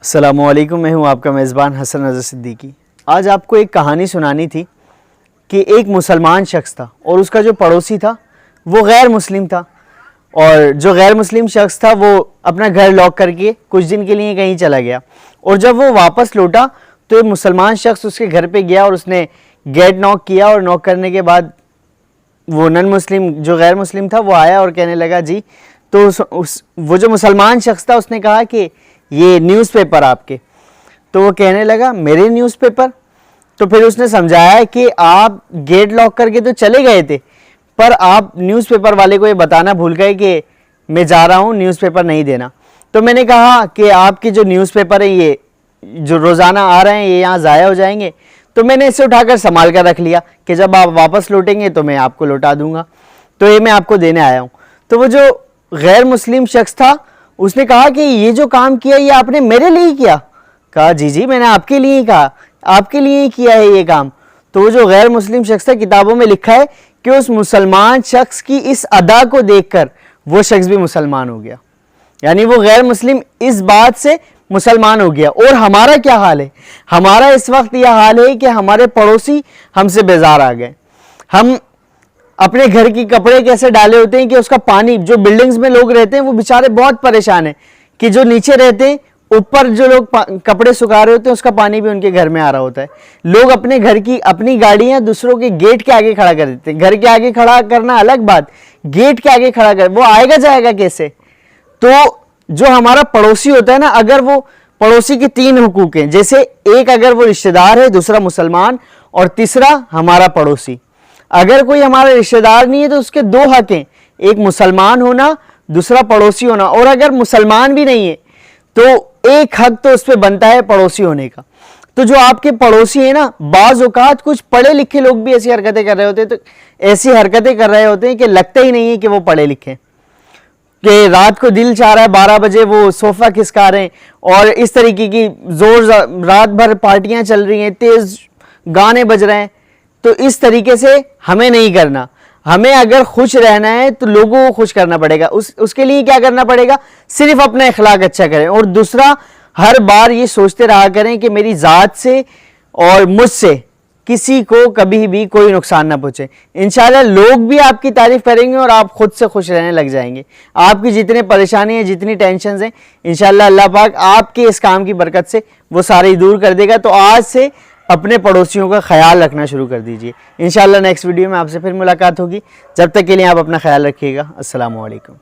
السلام علیکم، میں ہوں آپ کا میزبان حسن رضا صدیقی۔ آج آپ کو ایک کہانی سنانی تھی کہ ایک مسلمان شخص تھا اور اس کا جو پڑوسی تھا وہ غیر مسلم تھا، اور جو غیر مسلم شخص تھا وہ اپنا گھر لاک کر کے کچھ دن کے لیے کہیں چلا گیا، اور جب وہ واپس لوٹا تو ایک مسلمان شخص اس کے گھر پہ گیا اور اس نے گیٹ ناک کیا، اور ناک کرنے کے بعد وہ نن مسلم جو غیر مسلم تھا وہ آیا اور کہنے لگا جی، تو وہ جو مسلمان شخص تھا اس نے کہا کہ یہ نیوز پیپر آپ کے، تو وہ کہنے لگا میرے نیوز پیپر؟ تو پھر اس نے سمجھایا کہ آپ گیٹ لاک کر کے تو چلے گئے تھے، پر آپ نیوز پیپر والے کو یہ بتانا بھول گئے کہ میں جا رہا ہوں، نیوز پیپر نہیں دینا۔ تو میں نے کہا کہ آپ کے جو نیوز پیپر ہیں یہ جو روزانہ آ رہے ہیں یہ یہاں ضائع ہو جائیں گے، تو میں نے اسے اٹھا کر سنبھال کر رکھ لیا کہ جب آپ واپس لوٹیں گے تو میں آپ کو لوٹا دوں گا، تو یہ میں آپ کو دینے آیا ہوں۔ تو وہ جو غیر مسلم شخص تھا اس نے کہا کہ یہ جو کام کیا یہ آپ نے میرے لیے کیا؟ کہا جی میں نے آپ کے لیے کہا، آپ کے لیے کیا ہے یہ کام۔ تو وہ جو غیر مسلم شخص تھا، کتابوں میں لکھا ہے کہ اس مسلمان شخص کی اس ادا کو دیکھ کر وہ شخص بھی مسلمان ہو گیا، یعنی وہ غیر مسلم اس بات سے مسلمان ہو گیا۔ اور ہمارا کیا حال ہے؟ ہمارا اس وقت یہ حال ہے کہ ہمارے پڑوسی ہم سے بیزار آ گئے۔ ہم اپنے گھر کی کپڑے کیسے ڈالے ہوتے ہیں کہ اس کا پانی، جو بلڈنگز میں لوگ رہتے ہیں وہ بیچارے بہت پریشان ہیں کہ جو نیچے رہتے ہیں اوپر جو لوگ کپڑے سکھا رہے ہوتے ہیں اس کا پانی بھی ان کے گھر میں آ رہا ہوتا ہے۔ لوگ اپنے گھر کی اپنی گاڑیاں دوسروں کے گیٹ کے آگے کھڑا کر دیتے ہیں۔ گھر کے آگے کھڑا کرنا الگ بات، گیٹ کے آگے کھڑا کر وہ آئے گا جائے گا کیسے؟ تو جو ہمارا پڑوسی ہوتا ہے نا، اگر وہ پڑوسی کے تین حقوق ہیں، جیسے ایک اگر وہ رشتہ دار ہے، دوسرا مسلمان، اور تیسرا ہمارا پڑوسی۔ اگر کوئی ہمارا رشتہ دار نہیں ہے تو اس کے دو حق ہیں، ایک مسلمان ہونا، دوسرا پڑوسی ہونا، اور اگر مسلمان بھی نہیں ہے تو ایک حق تو اس پہ بنتا ہے پڑوسی ہونے کا۔ تو جو آپ کے پڑوسی ہیں نا، بعض اوقات کچھ پڑھے لکھے لوگ بھی ایسی حرکتیں کر رہے ہوتے ہیں، تو ایسی حرکتیں کر رہے ہوتے ہیں کہ لگتا ہی نہیں ہے کہ وہ پڑھے لکھے، کہ رات کو دل چاہ رہا ہے 12 بجے وہ صوفہ کھسکا رہے ہیں، اور اس طریقے کی رات بھر پارٹیاں چل رہی ہیں، تیز گانے بج رہے ہیں۔ تو اس طریقے سے ہمیں نہیں کرنا۔ ہمیں اگر خوش رہنا ہے تو لوگوں کو خوش کرنا پڑے گا۔ اس کے لیے کیا کرنا پڑے گا؟ صرف اپنا اخلاق اچھا کریں، اور دوسرا ہر بار یہ سوچتے رہا کریں کہ میری ذات سے اور مجھ سے کسی کو کبھی بھی کوئی نقصان نہ پہنچے۔ انشاءاللہ لوگ بھی آپ کی تعریف کریں گے اور آپ خود سے خوش رہنے لگ جائیں گے۔ آپ کی جتنے پریشانی ہیں، جتنی ٹینشنز ہیں، انشاءاللہ اللہ پاک آپ کے اس کام کی برکت سے وہ سارے دور کر دے گا۔ تو آج سے اپنے پڑوسیوں کا خیال رکھنا شروع کر دیجئے۔ انشاءاللہ نیکسٹ ویڈیو میں آپ سے پھر ملاقات ہوگی۔ جب تک کے لیے آپ اپنا خیال رکھیے گا۔ السلام علیکم۔